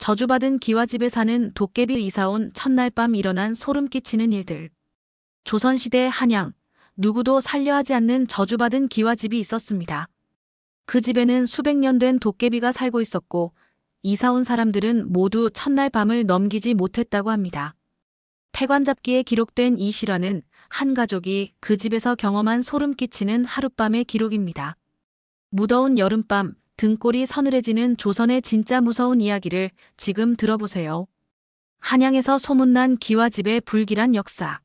저주받은 기와집에 사는 도깨비 이사온 첫날 밤 일어난 소름 끼치는 일들. 조선시대 한양, 누구도 살려 하지 않는 저주받은 기와집이 있었습니다. 그 집에는 수백 년 된 도깨비가 살고 있었고, 이사온 사람들은 모두 첫날 밤을 넘기지 못했다고 합니다. 패관잡기에 기록된 이 실화는 한 가족이 그 집에서 경험한 소름 끼치는 하룻밤의 기록입니다. 무더운 여름밤, 등골이 서늘해지는 조선의 진짜 무서운 이야기를 지금 들어보세요. 한양에서 소문난 기와집의 불길한 역사.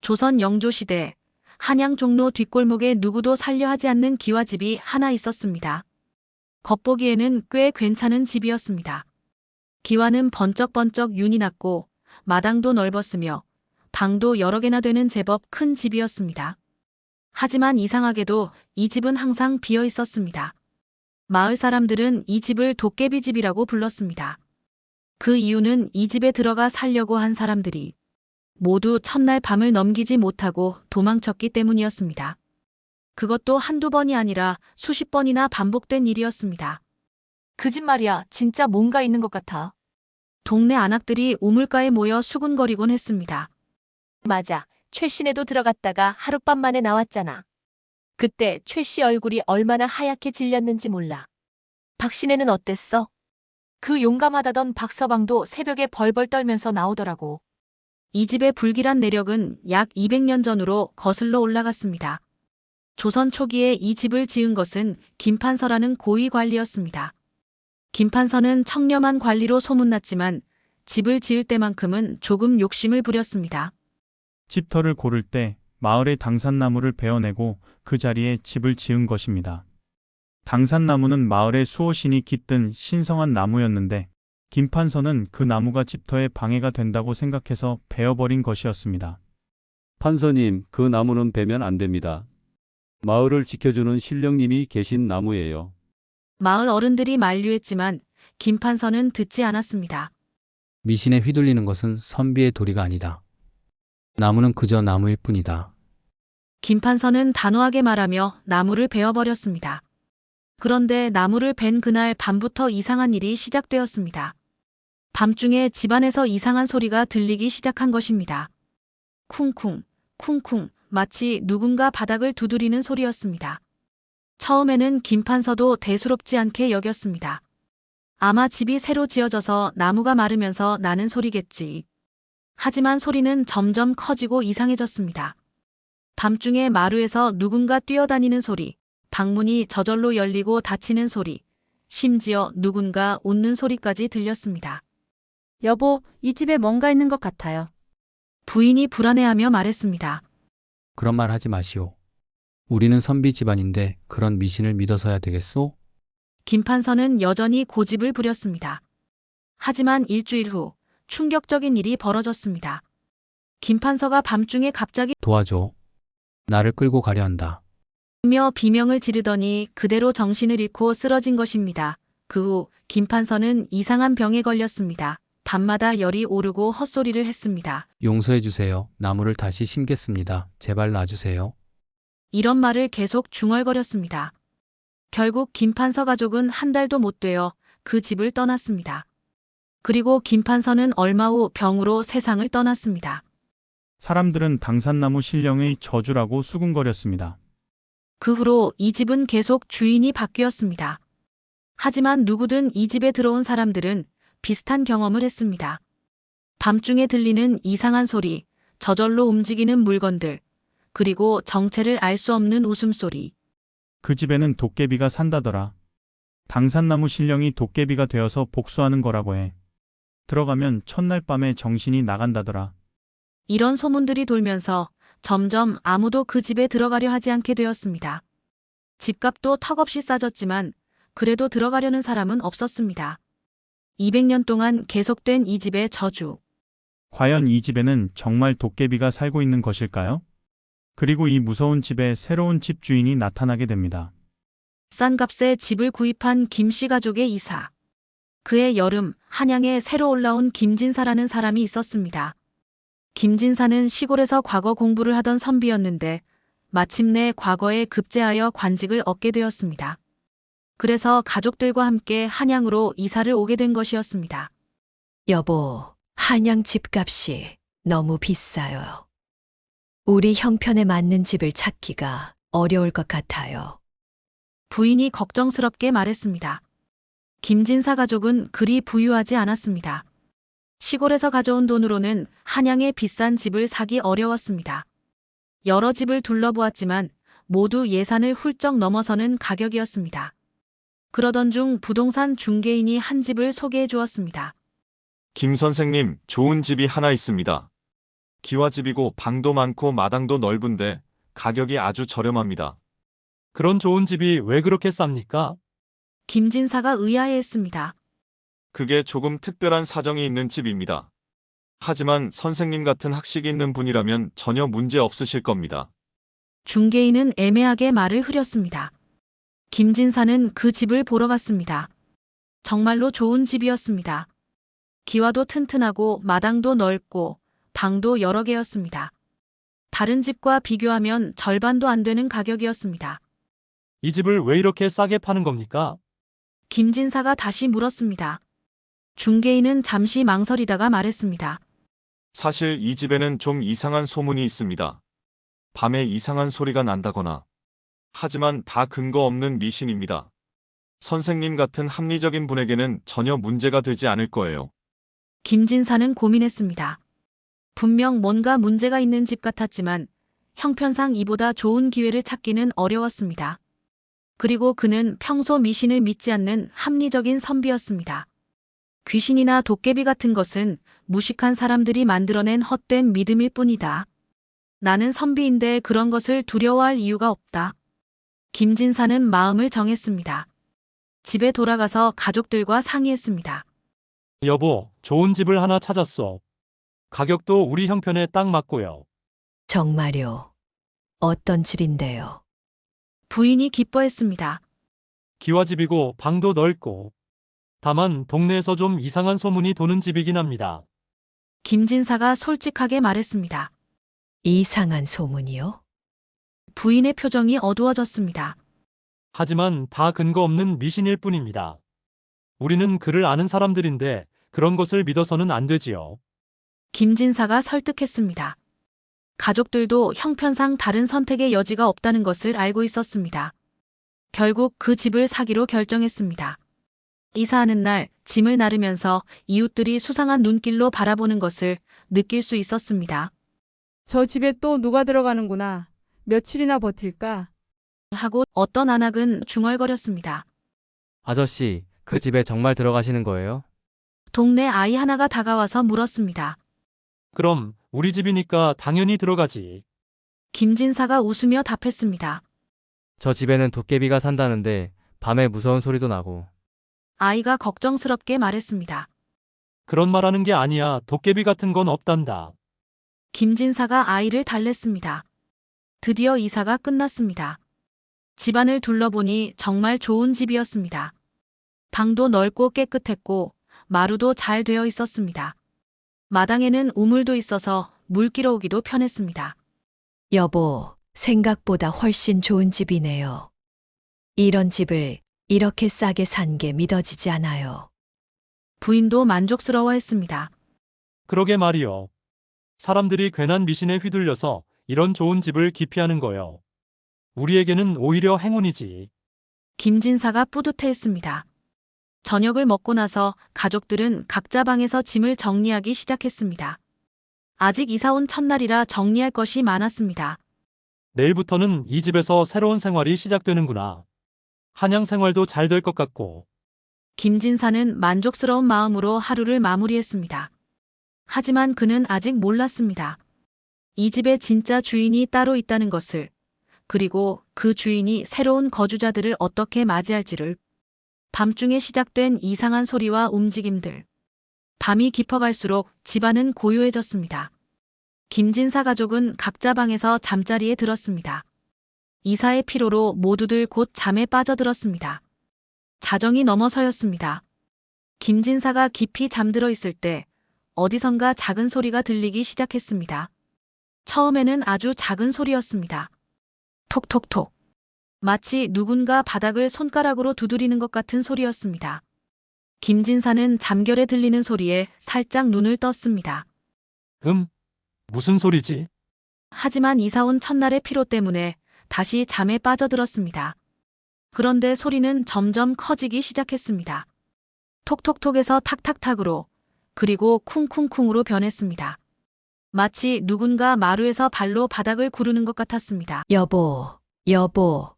조선 영조시대, 한양 종로 뒷골목에 누구도 살려 하지 않는 기와집이 하나 있었습니다. 겉보기에는 꽤 괜찮은 집이었습니다. 기와는 번쩍번쩍 윤이 났고 마당도 넓었으며 방도 여러 개나 되는 제법 큰 집이었습니다. 하지만 이상하게도 이 집은 항상 비어 있었습니다. 마을 사람들은 이 집을 도깨비 집이라고 불렀습니다. 그 이유는 이 집에 들어가 살려고 한 사람들이 모두 첫날 밤을 넘기지 못하고 도망쳤기 때문이었습니다. 그것도 한두 번이 아니라 수십 번이나 반복된 일이었습니다. 그 집 말이야, 진짜 뭔가 있는 것 같아. 동네 안악들이 우물가에 모여 수군거리곤 했습니다. 맞아, 최 씨네도 들어갔다가 하룻밤 만에 나왔잖아. 그때 최 씨 얼굴이 얼마나 하얗게 질렸는지 몰라. 박 씨네는 어땠어? 그 용감하다던 박서방도 새벽에 벌벌 떨면서 나오더라고. 이 집의 불길한 내력은 약 200년 전으로 거슬러 올라갔습니다. 조선 초기에 이 집을 지은 것은 김판서라는 고위 관리였습니다. 김판서는 청렴한 관리로 소문났지만 집을 지을 때만큼은 조금 욕심을 부렸습니다. 집터를 고를 때 마을의 당산나무를 베어내고 그 자리에 집을 지은 것입니다. 당산나무는 마을의 수호신이 깃든 신성한 나무였는데 김판서는 그 나무가 집터에 방해가 된다고 생각해서 베어버린 것이었습니다. 판서님, 그 나무는 베면 안 됩니다. 마을을 지켜주는 신령님이 계신 나무예요. 마을 어른들이 만류했지만 김판서는 듣지 않았습니다. 미신에 휘둘리는 것은 선비의 도리가 아니다. 나무는 그저 나무일 뿐이다. 김판서는 단호하게 말하며 나무를 베어버렸습니다. 그런데 나무를 벤 그날 밤부터 이상한 일이 시작되었습니다. 밤중에 집안에서 이상한 소리가 들리기 시작한 것입니다. 쿵쿵, 쿵쿵, 마치 누군가 바닥을 두드리는 소리였습니다. 처음에는 김판서도 대수롭지 않게 여겼습니다. 아마 집이 새로 지어져서 나무가 마르면서 나는 소리겠지. 하지만 소리는 점점 커지고 이상해졌습니다. 밤중에 마루에서 누군가 뛰어다니는 소리, 방문이 저절로 열리고 닫히는 소리, 심지어 누군가 웃는 소리까지 들렸습니다. 여보, 이 집에 뭔가 있는 것 같아요. 부인이 불안해하며 말했습니다. 그런 말 하지 마시오. 우리는 선비 집안인데 그런 미신을 믿어서야 되겠소? 김판서는 여전히 고집을 부렸습니다. 하지만 일주일 후 충격적인 일이 벌어졌습니다. 김판서가 밤중에 갑자기 도와줘. 나를 끌고 가려 한다. 며 비명을 지르더니 그대로 정신을 잃고 쓰러진 것입니다. 그 후 김판서는 이상한 병에 걸렸습니다. 밤마다 열이 오르고 헛소리를 했습니다. 용서해 주세요. 나무를 다시 심겠습니다. 제발 놔주세요. 이런 말을 계속 중얼거렸습니다. 결국 김판서 가족은 한 달도 못 되어 그 집을 떠났습니다. 그리고 김판서는 얼마 후 병으로 세상을 떠났습니다. 사람들은 당산나무 신령의 저주라고 수군거렸습니다. 그 후로 이 집은 계속 주인이 바뀌었습니다. 하지만 누구든 이 집에 들어온 사람들은 비슷한 경험을 했습니다. 밤중에 들리는 이상한 소리, 저절로 움직이는 물건들, 그리고 정체를 알 수 없는 웃음소리. 그 집에는 도깨비가 산다더라. 당산나무 신령이 도깨비가 되어서 복수하는 거라고 해. 들어가면 첫날 밤에 정신이 나간다더라. 이런 소문들이 돌면서 점점 아무도 그 집에 들어가려 하지 않게 되었습니다. 집값도 턱없이 싸졌지만 그래도 들어가려는 사람은 없었습니다. 200년 동안 계속된 이 집의 저주. 과연 이 집에는 정말 도깨비가 살고 있는 것일까요? 그리고 이 무서운 집에 새로운 집 주인이 나타나게 됩니다. 싼 값에 집을 구입한 김씨 가족의 이사. 그해 여름 한양에 새로 올라온 김진사라는 사람이 있었습니다. 김진사는 시골에서 과거 공부를 하던 선비였는데 마침내 과거에 급제하여 관직을 얻게 되었습니다. 그래서 가족들과 함께 한양으로 이사를 오게 된 것이었습니다. 여보, 한양 집값이 너무 비싸요. 우리 형편에 맞는 집을 찾기가 어려울 것 같아요. 부인이 걱정스럽게 말했습니다. 김진사 가족은 그리 부유하지 않았습니다. 시골에서 가져온 돈으로는 한양의 비싼 집을 사기 어려웠습니다. 여러 집을 둘러보았지만 모두 예산을 훌쩍 넘어서는 가격이었습니다. 그러던 중 부동산 중개인이 한 집을 소개해 주었습니다. 김 선생님, 좋은 집이 하나 있습니다. 기와집이고 방도 많고 마당도 넓은데 가격이 아주 저렴합니다. 그런 좋은 집이 왜 그렇게 쌉니까? 김진사가 의아해했습니다. 그게 조금 특별한 사정이 있는 집입니다. 하지만 선생님 같은 학식이 있는 분이라면 전혀 문제 없으실 겁니다. 중개인은 애매하게 말을 흐렸습니다. 김진사는 그 집을 보러 갔습니다. 정말로 좋은 집이었습니다. 기와도 튼튼하고 마당도 넓고 방도 여러 개였습니다. 다른 집과 비교하면 절반도 안 되는 가격이었습니다. 이 집을 왜 이렇게 싸게 파는 겁니까? 김진사가 다시 물었습니다. 중개인은 잠시 망설이다가 말했습니다. 사실 이 집에는 좀 이상한 소문이 있습니다. 밤에 이상한 소리가 난다거나. 하지만 다 근거 없는 미신입니다. 선생님 같은 합리적인 분에게는 전혀 문제가 되지 않을 거예요. 김진사는 고민했습니다. 분명 뭔가 문제가 있는 집 같았지만 형편상 이보다 좋은 기회를 찾기는 어려웠습니다. 그리고 그는 평소 미신을 믿지 않는 합리적인 선비였습니다. 귀신이나 도깨비 같은 것은 무식한 사람들이 만들어낸 헛된 믿음일 뿐이다. 나는 선비인데 그런 것을 두려워할 이유가 없다. 김진사는 마음을 정했습니다. 집에 돌아가서 가족들과 상의했습니다. 여보, 좋은 집을 하나 찾았어. 가격도 우리 형편에 딱 맞고요. 정말요? 어떤 집인데요? 부인이 기뻐했습니다. 기와집이고 방도 넓고. 다만 동네에서 좀 이상한 소문이 도는 집이긴 합니다. 김진사가 솔직하게 말했습니다. 이상한 소문이요? 부인의 표정이 어두워졌습니다. 하지만 다 근거 없는 미신일 뿐입니다. 우리는 그를 아는 사람들인데 그런 것을 믿어서는 안 되지요. 김진사가 설득했습니다. 가족들도 형편상 다른 선택의 여지가 없다는 것을 알고 있었습니다. 결국 그 집을 사기로 결정했습니다. 이사하는 날 짐을 나르면서 이웃들이 수상한 눈길로 바라보는 것을 느낄 수 있었습니다. 저 집에 또 누가 들어가는구나. 며칠이나 버틸까? 하고 어떤 안악은 중얼거렸습니다. 아저씨, 그 집에 정말 들어가시는 거예요? 동네 아이 하나가 다가와서 물었습니다. 그럼 우리 집이니까 당연히 들어가지. 김진사가 웃으며 답했습니다. 저 집에는 도깨비가 산다는데 밤에 무서운 소리도 나고. 아이가 걱정스럽게 말했습니다. 그런 말하는 게 아니야. 도깨비 같은 건 없단다. 김진사가 아이를 달랬습니다. 드디어 이사가 끝났습니다. 집안을 둘러보니 정말 좋은 집이었습니다. 방도 넓고 깨끗했고 마루도 잘 되어 있었습니다. 마당에는 우물도 있어서 물 길어오기도 편했습니다. 여보, 생각보다 훨씬 좋은 집이네요. 이런 집을 이렇게 싸게 산 게 믿어지지 않아요. 부인도 만족스러워했습니다. 그러게 말이요. 사람들이 괜한 미신에 휘둘려서 이런 좋은 집을 기피하는 거요. 우리에게는 오히려 행운이지. 김진사가 뿌듯해했습니다. 저녁을 먹고 나서 가족들은 각자 방에서 짐을 정리하기 시작했습니다. 아직 이사 온 첫날이라 정리할 것이 많았습니다. 내일부터는 이 집에서 새로운 생활이 시작되는구나. 한양 생활도 잘 될 것 같고. 김진사는 만족스러운 마음으로 하루를 마무리했습니다. 하지만 그는 아직 몰랐습니다. 이 집의 진짜 주인이 따로 있다는 것을, 그리고 그 주인이 새로운 거주자들을 어떻게 맞이할지를. 밤중에 시작된 이상한 소리와 움직임들. 밤이 깊어갈수록 집안은 고요해졌습니다. 김진사 가족은 각자 방에서 잠자리에 들었습니다. 이사의 피로로 모두들 곧 잠에 빠져들었습니다. 자정이 넘어서였습니다. 김진사가 깊이 잠들어 있을 때 어디선가 작은 소리가 들리기 시작했습니다. 처음에는 아주 작은 소리였습니다. 톡톡톡. 마치 누군가 바닥을 손가락으로 두드리는 것 같은 소리였습니다. 김진사는 잠결에 들리는 소리에 살짝 눈을 떴습니다. 무슨 소리지? 하지만 이사 온 첫날의 피로 때문에 다시 잠에 빠져들었습니다. 그런데 소리는 점점 커지기 시작했습니다. 톡톡톡에서 탁탁탁으로, 그리고 쿵쿵쿵으로 변했습니다. 마치 누군가 마루에서 발로 바닥을 구르는 것 같았습니다. 여보, 여보,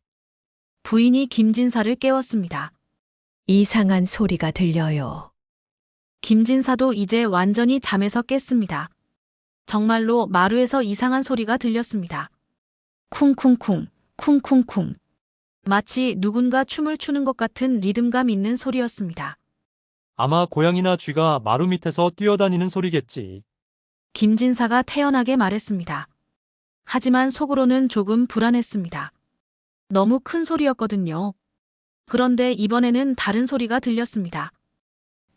부인이 김진사를 깨웠습니다. 이상한 소리가 들려요. 김진사도 이제 완전히 잠에서 깼습니다. 정말로 마루에서 이상한 소리가 들렸습니다. 쿵쿵쿵, 쿵쿵쿵. 마치 누군가 춤을 추는 것 같은 리듬감 있는 소리였습니다. 아마 고양이나 쥐가 마루 밑에서 뛰어다니는 소리겠지. 김진사가 태연하게 말했습니다. 하지만 속으로는 조금 불안했습니다. 너무 큰 소리였거든요. 그런데 이번에는 다른 소리가 들렸습니다.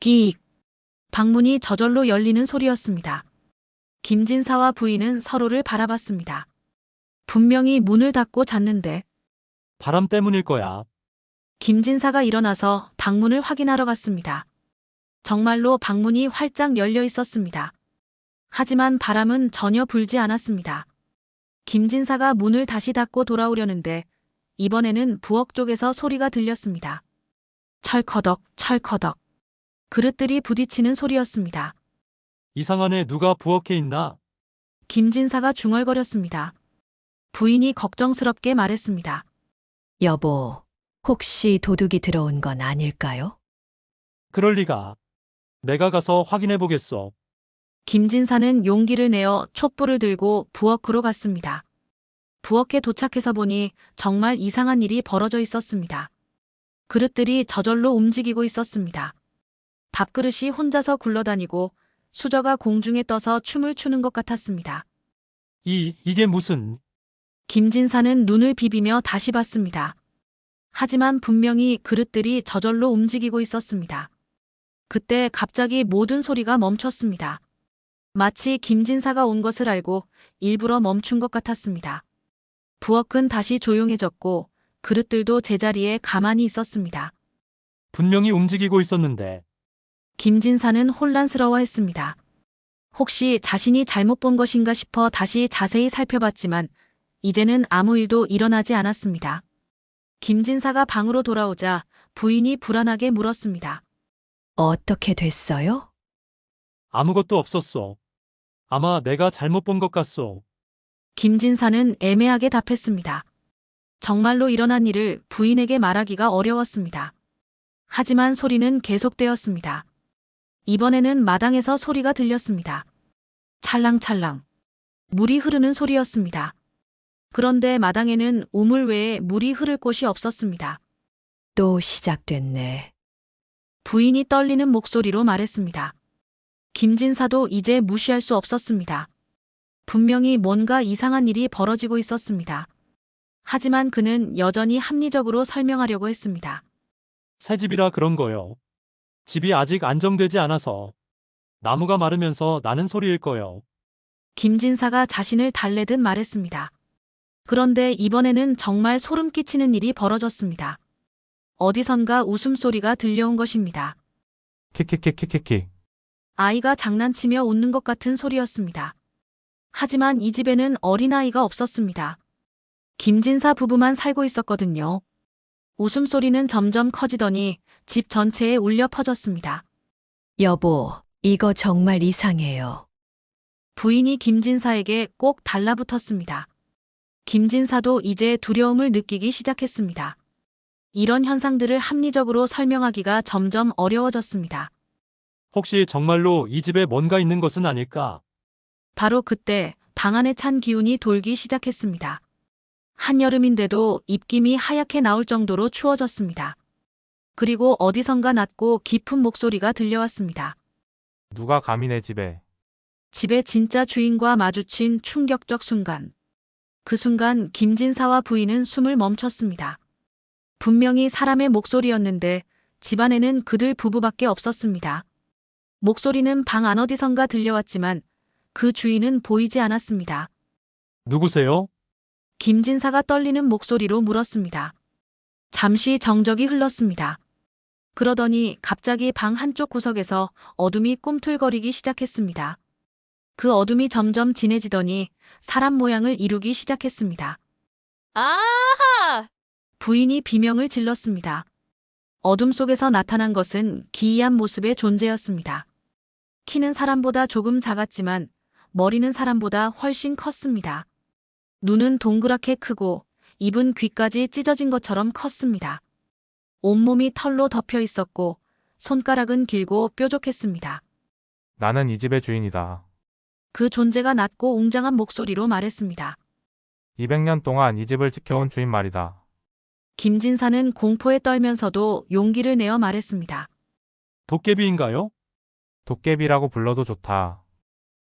끼익. 방문이 저절로 열리는 소리였습니다. 김진사와 부인은 서로를 바라봤습니다. 분명히 문을 닫고 잤는데. 바람 때문일 거야. 김진사가 일어나서 방문을 확인하러 갔습니다. 정말로 방문이 활짝 열려 있었습니다. 하지만 바람은 전혀 불지 않았습니다. 김진사가 문을 다시 닫고 돌아오려는데 이번에는 부엌 쪽에서 소리가 들렸습니다. 철커덕, 철커덕. 그릇들이 부딪히는 소리였습니다. 이상하네, 누가 부엌에 있나? 김진사가 중얼거렸습니다. 부인이 걱정스럽게 말했습니다. 여보, 혹시 도둑이 들어온 건 아닐까요? 그럴 리가. 내가 가서 확인해 보겠어. 김진사는 용기를 내어 촛불을 들고 부엌으로 갔습니다. 부엌에 도착해서 보니 정말 이상한 일이 벌어져 있었습니다. 그릇들이 저절로 움직이고 있었습니다. 밥그릇이 혼자서 굴러다니고 수저가 공중에 떠서 춤을 추는 것 같았습니다. 이게 무슨... 김진사는 눈을 비비며 다시 봤습니다. 하지만 분명히 그릇들이 저절로 움직이고 있었습니다. 그때 갑자기 모든 소리가 멈췄습니다. 마치 김진사가 온 것을 알고 일부러 멈춘 것 같았습니다. 부엌은 다시 조용해졌고 그릇들도 제자리에 가만히 있었습니다. 분명히 움직이고 있었는데. 김진사는 혼란스러워했습니다. 혹시 자신이 잘못 본 것인가 싶어 다시 자세히 살펴봤지만 이제는 아무 일도 일어나지 않았습니다. 김진사가 방으로 돌아오자 부인이 불안하게 물었습니다. 어떻게 됐어요? 아무것도 없었어. 아마 내가 잘못 본 것 같소. 김진사는 애매하게 답했습니다. 정말로 일어난 일을 부인에게 말하기가 어려웠습니다. 하지만 소리는 계속되었습니다. 이번에는 마당에서 소리가 들렸습니다. 찰랑찰랑. 물이 흐르는 소리였습니다. 그런데 마당에는 우물 외에 물이 흐를 곳이 없었습니다. 또 시작됐네. 부인이 떨리는 목소리로 말했습니다. 김진사도 이제 무시할 수 없었습니다. 분명히 뭔가 이상한 일이 벌어지고 있었습니다. 하지만 그는 여전히 합리적으로 설명하려고 했습니다. 새 집이라 그런 거요. 집이 아직 안정되지 않아서. 나무가 마르면서 나는 소리일 거요. 김진사가 자신을 달래듯 말했습니다. 그런데 이번에는 정말 소름 끼치는 일이 벌어졌습니다. 어디선가 웃음소리가 들려온 것입니다. 키키키키키키. 아이가 장난치며 웃는 것 같은 소리였습니다. 하지만 이 집에는 어린아이가 없었습니다. 김진사 부부만 살고 있었거든요. 웃음소리는 점점 커지더니 집 전체에 울려 퍼졌습니다. 여보, 이거 정말 이상해요. 부인이 김진사에게 꼭 달라붙었습니다. 김진사도 이제 두려움을 느끼기 시작했습니다. 이런 현상들을 합리적으로 설명하기가 점점 어려워졌습니다. 혹시 정말로 이 집에 뭔가 있는 것은 아닐까? 바로 그때 방 안에 찬 기운이 돌기 시작했습니다. 한여름인데도 입김이 하얗게 나올 정도로 추워졌습니다. 그리고 어디선가 낮고 깊은 목소리가 들려왔습니다. 누가 감히 내 집에. 집의 진짜 주인과 마주친 충격적 순간. 그 순간 김진사와 부인은 숨을 멈췄습니다. 분명히 사람의 목소리였는데 집안에는 그들 부부밖에 없었습니다. 목소리는 방 안 어디선가 들려왔지만 그 주인은 보이지 않았습니다. 누구세요? 김진사가 떨리는 목소리로 물었습니다. 잠시 정적이 흘렀습니다. 그러더니 갑자기 방 한쪽 구석에서 어둠이 꿈틀거리기 시작했습니다. 그 어둠이 점점 진해지더니 사람 모양을 이루기 시작했습니다. 아하! 부인이 비명을 질렀습니다. 어둠 속에서 나타난 것은 기이한 모습의 존재였습니다. 키는 사람보다 조금 작았지만 머리는 사람보다 훨씬 컸습니다. 눈은 동그랗게 크고 입은 귀까지 찢어진 것처럼 컸습니다. 온몸이 털로 덮여 있었고 손가락은 길고 뾰족했습니다. 나는 이 집의 주인이다. 그 존재가 낮고 웅장한 목소리로 말했습니다. 200년 동안 이 집을 지켜온 주인 말이다. 김진사는 공포에 떨면서도 용기를 내어 말했습니다. 도깨비인가요? 도깨비라고 불러도 좋다.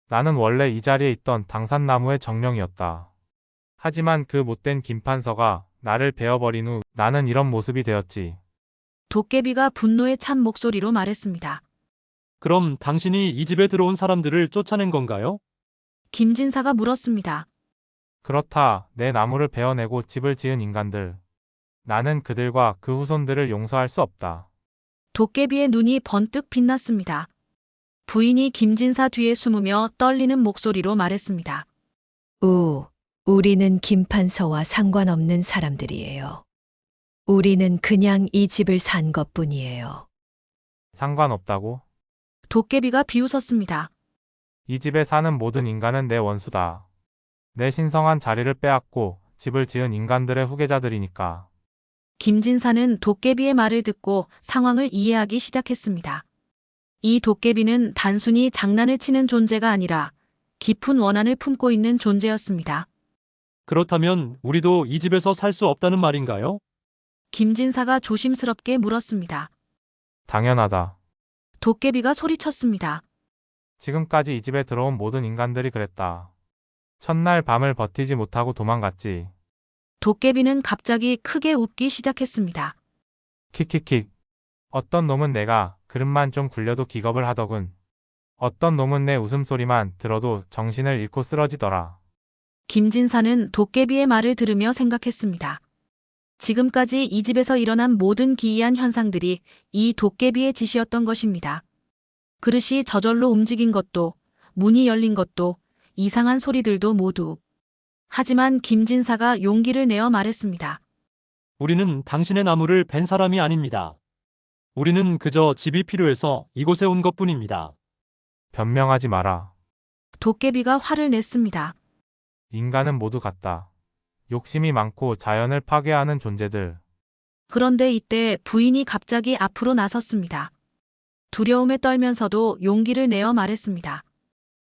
나는 원래 이 자리에 있던 당산나무의 정령이었다. 하지만 그 못된 김판서가 나를 베어버린 후 나는 이런 모습이 되었지. 도깨비가 분노에 찬 목소리로 말했습니다. 그럼 당신이 이 집에 들어온 사람들을 쫓아낸 건가요? 김진사가 물었습니다. 그렇다. 내 나무를 베어내고 집을 지은 인간들. 나는 그들과 그 후손들을 용서할 수 없다. 도깨비의 눈이 번뜩 빛났습니다. 부인이 김진사 뒤에 숨으며 떨리는 목소리로 말했습니다. 우리는 김판서와 상관없는 사람들이에요. 우리는 그냥 이 집을 산 것뿐이에요. 상관없다고? 도깨비가 비웃었습니다. 이 집에 사는 모든 인간은 내 원수다. 내 신성한 자리를 빼앗고 집을 지은 인간들의 후계자들이니까. 김진사는 도깨비의 말을 듣고 상황을 이해하기 시작했습니다. 이 도깨비는 단순히 장난을 치는 존재가 아니라 깊은 원한을 품고 있는 존재였습니다. 그렇다면 우리도 이 집에서 살 수 없다는 말인가요? 김진사가 조심스럽게 물었습니다. 당연하다. 도깨비가 소리쳤습니다. 지금까지 이 집에 들어온 모든 인간들이 그랬다. 첫날 밤을 버티지 못하고 도망갔지. 도깨비는 갑자기 크게 웃기 시작했습니다. 킥킥킥. 어떤 놈은 내가 그릇만 좀 굴려도 기겁을 하더군. 어떤 놈은 내 웃음소리만 들어도 정신을 잃고 쓰러지더라. 김진사는 도깨비의 말을 들으며 생각했습니다. 지금까지 이 집에서 일어난 모든 기이한 현상들이 이 도깨비의 짓이었던 것입니다. 그릇이 저절로 움직인 것도, 문이 열린 것도, 이상한 소리들도 모두. 하지만 김진사가 용기를 내어 말했습니다. 우리는 당신의 나무를 벤 사람이 아닙니다. 우리는 그저 집이 필요해서 이곳에 온 것뿐입니다. 변명하지 마라. 도깨비가 화를 냈습니다. 인간은 모두 같다. 욕심이 많고 자연을 파괴하는 존재들. 그런데 이때 부인이 갑자기 앞으로 나섰습니다. 두려움에 떨면서도 용기를 내어 말했습니다.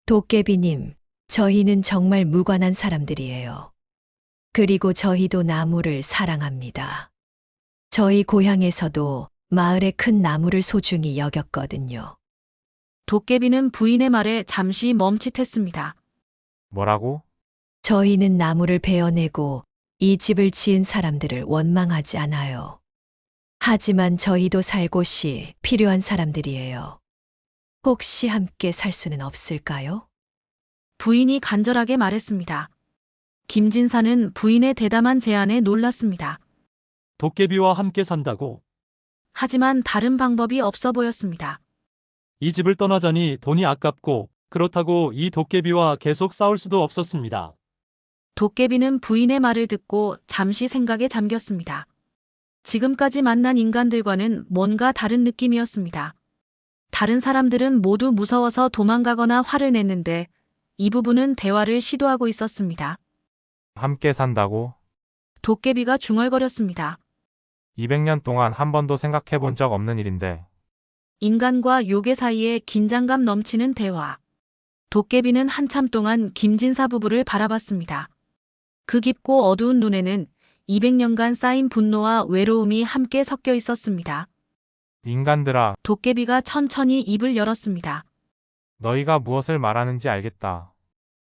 도깨비님, 저희는 정말 무관한 사람들이에요. 그리고 저희도 나무를 사랑합니다. 저희 고향에서도 마을의 큰 나무를 소중히 여겼거든요. 도깨비는 부인의 말에 잠시 멈칫했습니다. 뭐라고? 저희는 나무를 베어내고 이 집을 지은 사람들을 원망하지 않아요. 하지만 저희도 살 곳이 필요한 사람들이에요. 혹시 함께 살 수는 없을까요? 부인이 간절하게 말했습니다. 김진사는 부인의 대담한 제안에 놀랐습니다. 도깨비와 함께 산다고? 하지만 다른 방법이 없어 보였습니다. 이 집을 떠나자니 돈이 아깝고 그렇다고 이 도깨비와 계속 싸울 수도 없었습니다. 도깨비는 부인의 말을 듣고 잠시 생각에 잠겼습니다. 지금까지 만난 인간들과는 뭔가 다른 느낌이었습니다. 다른 사람들은 모두 무서워서 도망가거나 화를 냈는데 이 부부는 대화를 시도하고 있었습니다. 함께 산다고? 도깨비가 중얼거렸습니다. 200년 동안 한 번도 생각해 본 적 없는 일인데. 인간과 요괴 사이에 긴장감 넘치는 대화. 도깨비는 한참 동안 김진사 부부를 바라봤습니다. 그 깊고 어두운 눈에는 200년간 쌓인 분노와 외로움이 함께 섞여 있었습니다. 인간들아, 도깨비가 천천히 입을 열었습니다. 너희가 무엇을 말하는지 알겠다.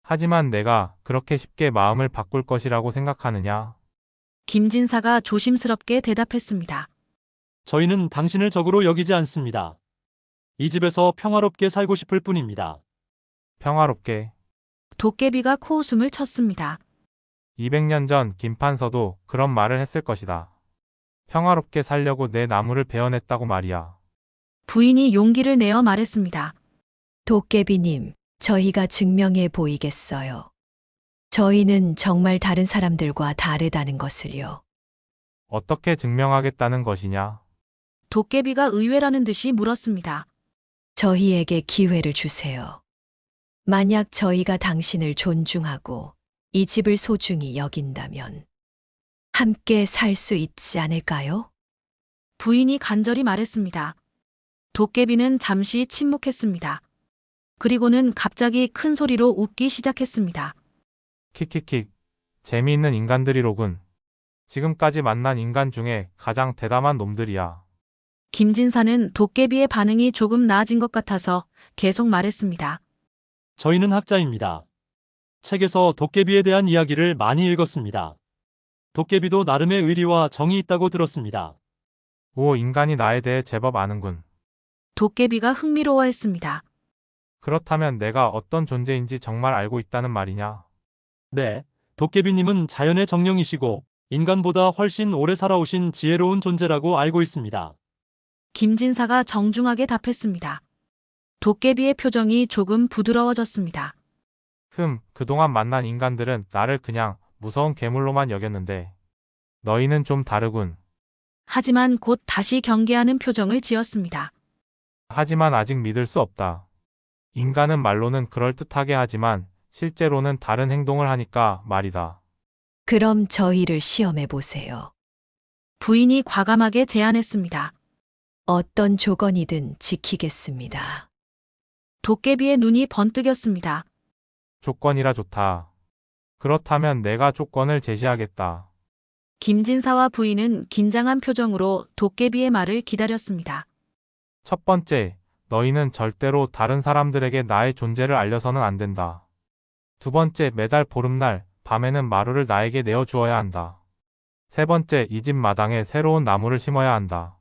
하지만 내가 그렇게 쉽게 마음을 바꿀 것이라고 생각하느냐? 김진사가 조심스럽게 대답했습니다. 저희는 당신을 적으로 여기지 않습니다. 이 집에서 평화롭게 살고 싶을 뿐입니다. 평화롭게. 도깨비가 코웃음을 쳤습니다. 200년 전 김판서도 그런 말을 했을 것이다. 평화롭게 살려고 내 나무를 베어냈다고 말이야. 부인이 용기를 내어 말했습니다. 도깨비님, 저희가 증명해 보이겠어요. 저희는 정말 다른 사람들과 다르다는 것을요. 어떻게 증명하겠다는 것이냐? 도깨비가 의외라는 듯이 물었습니다. 저희에게 기회를 주세요. 만약 저희가 당신을 존중하고 이 집을 소중히 여긴다면 함께 살 수 있지 않을까요? 부인이 간절히 말했습니다. 도깨비는 잠시 침묵했습니다. 그리고는 갑자기 큰 소리로 웃기 시작했습니다. 킥킥킥. 재미있는 인간들이로군. 지금까지 만난 인간 중에 가장 대담한 놈들이야. 김진사는 도깨비의 반응이 조금 나아진 것 같아서 계속 말했습니다. 저희는 학자입니다. 책에서 도깨비에 대한 이야기를 많이 읽었습니다. 도깨비도 나름의 의리와 정이 있다고 들었습니다. 오, 인간이 나에 대해 제법 아는군. 도깨비가 흥미로워했습니다. 그렇다면 내가 어떤 존재인지 정말 알고 있다는 말이냐? 네, 도깨비님은 자연의 정령이시고 인간보다 훨씬 오래 살아오신 지혜로운 존재라고 알고 있습니다. 김진사가 정중하게 답했습니다. 도깨비의 표정이 조금 부드러워졌습니다. 그동안 만난 인간들은 나를 그냥 무서운 괴물로만 여겼는데 너희는 좀 다르군. 하지만 곧 다시 경계하는 표정을 지었습니다. 하지만 아직 믿을 수 없다. 인간은 말로는 그럴듯하게 하지만 실제로는 다른 행동을 하니까 말이다. 그럼 저희를 시험해 보세요. 부인이 과감하게 제안했습니다. 어떤 조건이든 지키겠습니다. 도깨비의 눈이 번뜩였습니다. 조건이라 좋다. 그렇다면 내가 조건을 제시하겠다. 김진사와 부인은 긴장한 표정으로 도깨비의 말을 기다렸습니다. 첫 번째, 너희는 절대로 다른 사람들에게 나의 존재를 알려서는 안 된다. 두 번째, 매달 보름날 밤에는 마루를 나에게 내어주어야 한다. 세 번째, 이 집 마당에 새로운 나무를 심어야 한다.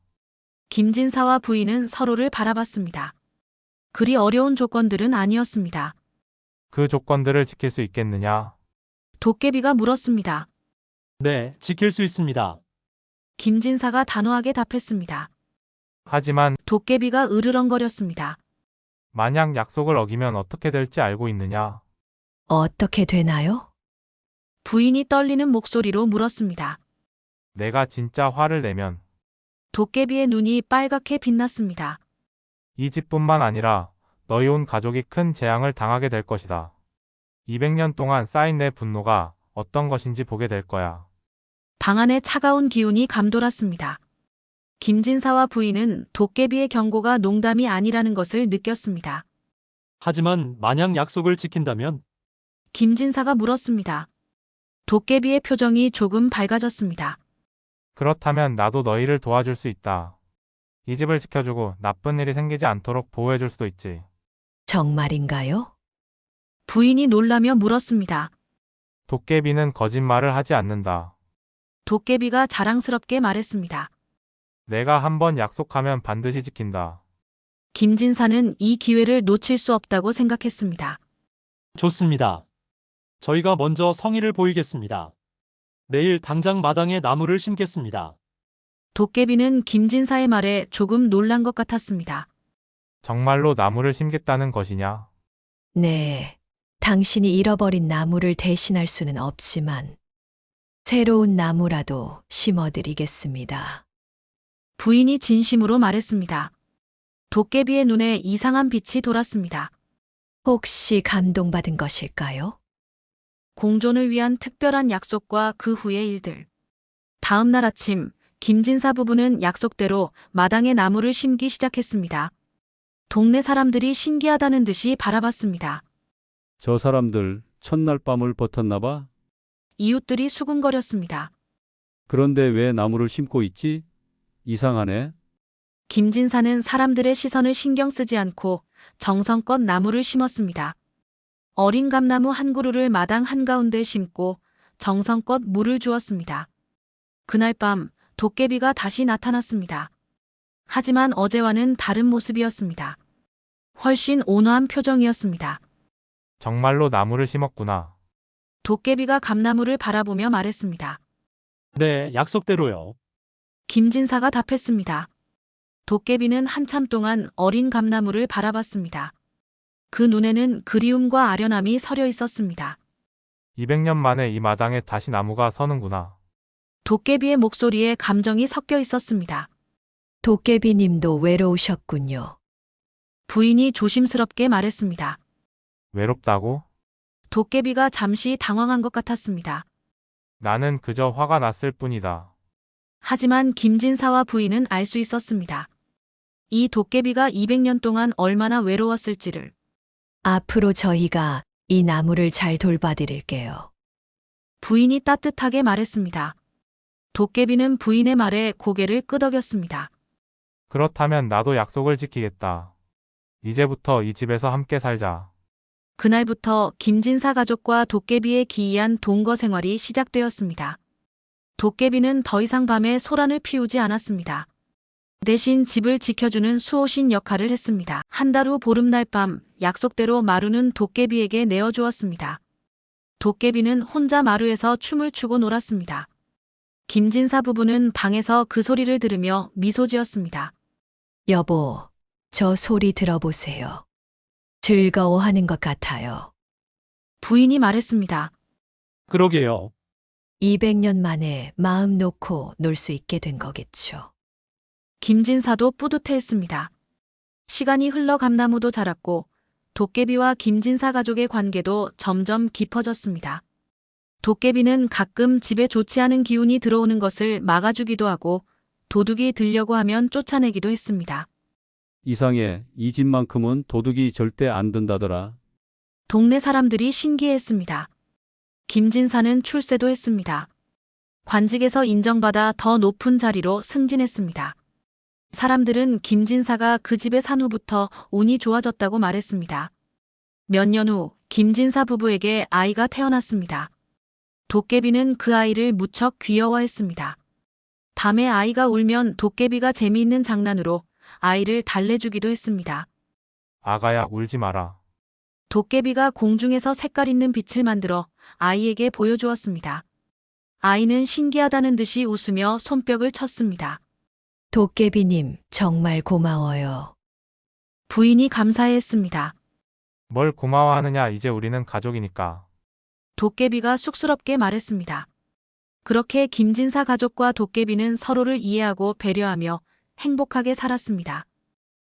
김진사와 부인은 서로를 바라봤습니다. 그리 어려운 조건들은 아니었습니다. 그 조건들을 지킬 수 있겠느냐? 도깨비가 물었습니다. 네, 지킬 수 있습니다. 김진사가 단호하게 답했습니다. 하지만 도깨비가 으르렁거렸습니다. 만약 약속을 어기면 어떻게 될지 알고 있느냐? 어떻게 되나요? 부인이 떨리는 목소리로 물었습니다. 내가 진짜 화를 내면 도깨비의 눈이 빨갛게 빛났습니다. 이 집뿐만 아니라 너희 온 가족이 큰 재앙을 당하게 될 것이다. 200년 동안 쌓인 내 분노가 어떤 것인지 보게 될 거야. 방 안에 차가운 기운이 감돌았습니다. 김진사와 부인은 도깨비의 경고가 농담이 아니라는 것을 느꼈습니다. 하지만 만약 약속을 지킨다면 김진사가 물었습니다. 도깨비의 표정이 조금 밝아졌습니다. 그렇다면 나도 너희를 도와줄 수 있다. 이 집을 지켜주고 나쁜 일이 생기지 않도록 보호해줄 수도 있지. 정말인가요? 부인이 놀라며 물었습니다. 도깨비는 거짓말을 하지 않는다. 도깨비가 자랑스럽게 말했습니다. 내가 한번 약속하면 반드시 지킨다. 김진사는 이 기회를 놓칠 수 없다고 생각했습니다. 좋습니다. 저희가 먼저 성의를 보이겠습니다. 내일 당장 마당에 나무를 심겠습니다. 도깨비는 김진사의 말에 조금 놀란 것 같았습니다. 정말로 나무를 심겠다는 것이냐? 네. 당신이 잃어버린 나무를 대신할 수는 없지만 새로운 나무라도 심어드리겠습니다. 부인이 진심으로 말했습니다. 도깨비의 눈에 이상한 빛이 돌았습니다. 혹시 감동받은 것일까요? 공존을 위한 특별한 약속과 그 후의 일들. 다음 날 아침, 김진사 부부는 약속대로 마당에 나무를 심기 시작했습니다. 동네 사람들이 신기하다는 듯이 바라봤습니다. 저 사람들 첫날 밤을 버텼나 봐? 이웃들이 수군거렸습니다. 그런데 왜 나무를 심고 있지? 이상하네. 김진사는 사람들의 시선을 신경 쓰지 않고 정성껏 나무를 심었습니다. 어린 감나무 한 그루를 마당 한가운데 심고 정성껏 물을 주었습니다. 그날 밤 도깨비가 다시 나타났습니다. 하지만 어제와는 다른 모습이었습니다. 훨씬 온화한 표정이었습니다. 정말로 나무를 심었구나. 도깨비가 감나무를 바라보며 말했습니다. 네, 약속대로요. 김진사가 답했습니다. 도깨비는 한참 동안 어린 감나무를 바라봤습니다. 그 눈에는 그리움과 아련함이 서려 있었습니다. 200년 만에 이 마당에 다시 나무가 서는구나. 도깨비의 목소리에 감정이 섞여 있었습니다. 도깨비님도 외로우셨군요. 부인이 조심스럽게 말했습니다. 외롭다고? 도깨비가 잠시 당황한 것 같았습니다. 나는 그저 화가 났을 뿐이다. 하지만 김진사와 부인은 알 수 있었습니다. 이 도깨비가 200년 동안 얼마나 외로웠을지를. 앞으로 저희가 이 나무를 잘 돌봐드릴게요. 부인이 따뜻하게 말했습니다. 도깨비는 부인의 말에 고개를 끄덕였습니다. 그렇다면 나도 약속을 지키겠다. 이제부터 이 집에서 함께 살자. 그날부터 김진사 가족과 도깨비의 기이한 동거 생활이 시작되었습니다. 도깨비는 더 이상 밤에 소란을 피우지 않았습니다. 대신 집을 지켜주는 수호신 역할을 했습니다. 한 달 후 보름날 밤 약속대로 마루는 도깨비에게 내어주었습니다. 도깨비는 혼자 마루에서 춤을 추고 놀았습니다. 김진사 부부는 방에서 그 소리를 들으며 미소 지었습니다. 여보, 저 소리 들어보세요. 즐거워하는 것 같아요. 부인이 말했습니다. 그러게요. 200년 만에 마음 놓고 놀 수 있게 된 거겠죠. 김진사도 뿌듯해했습니다. 시간이 흘러 감나무도 자랐고 도깨비와 김진사 가족의 관계도 점점 깊어졌습니다. 도깨비는 가끔 집에 좋지 않은 기운이 들어오는 것을 막아주기도 하고 도둑이 들려고 하면 쫓아내기도 했습니다. 이상해. 이 집만큼은 도둑이 절대 안 든다더라. 동네 사람들이 신기해했습니다. 김진사는 출세도 했습니다. 관직에서 인정받아 더 높은 자리로 승진했습니다. 사람들은 김진사가 그 집에 산 후부터 운이 좋아졌다고 말했습니다. 몇 년 후 김진사 부부에게 아이가 태어났습니다. 도깨비는 그 아이를 무척 귀여워했습니다. 밤에 아이가 울면 도깨비가 재미있는 장난으로 아이를 달래주기도 했습니다. 아가야, 울지 마라. 도깨비가 공중에서 색깔 있는 빛을 만들어 아이에게 보여주었습니다. 아이는 신기하다는 듯이 웃으며 손뼉을 쳤습니다. 도깨비님, 정말 고마워요. 부인이 감사해했습니다. 뭘 고마워하느냐, 이제 우리는 가족이니까. 도깨비가 쑥스럽게 말했습니다. 그렇게 김진사 가족과 도깨비는 서로를 이해하고 배려하며 행복하게 살았습니다.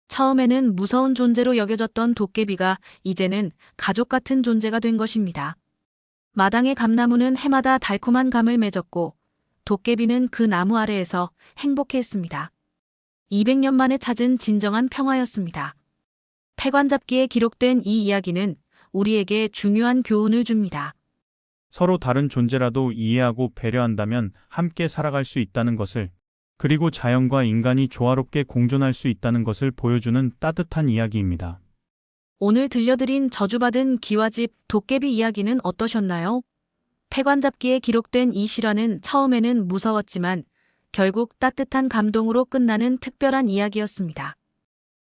처음에는 무서운 존재로 여겨졌던 도깨비가 이제는 가족 같은 존재가 된 것입니다. 마당의 감나무는 해마다 달콤한 감을 맺었고 도깨비는 그 나무 아래에서 행복해했습니다. 200년 만에 찾은 진정한 평화였습니다. 패관잡기에 기록된 이 이야기는 우리에게 중요한 교훈을 줍니다. 서로 다른 존재라도 이해하고 배려한다면 함께 살아갈 수 있다는 것을, 그리고 자연과 인간이 조화롭게 공존할 수 있다는 것을 보여주는 따뜻한 이야기입니다. 오늘 들려드린 저주받은 기와집 도깨비 이야기는 어떠셨나요? 패관잡기에 기록된 이 실화는 처음에는 무서웠지만 결국 따뜻한 감동으로 끝나는 특별한 이야기였습니다.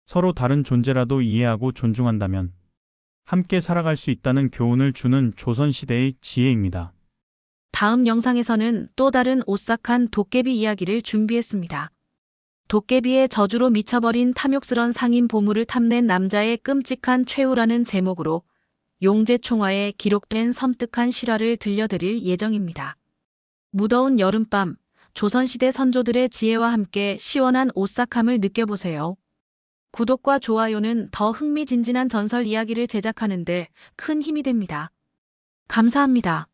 서로 다른 존재라도 이해하고 존중한다면 함께 살아갈 수 있다는 교훈을 주는 조선시대의 지혜입니다. 다음 영상에서는 또 다른 오싹한 도깨비 이야기를 준비했습니다. 도깨비의 저주로 미쳐버린 탐욕스런 상인 보물을 탐낸 남자의 끔찍한 최후라는 제목으로 용제총화에 기록된 섬뜩한 실화를 들려드릴 예정입니다. 무더운 여름밤, 조선시대 선조들의 지혜와 함께 시원한 오싹함을 느껴보세요. 구독과 좋아요는 더 흥미진진한 전설 이야기를 제작하는 데 큰 힘이 됩니다. 감사합니다.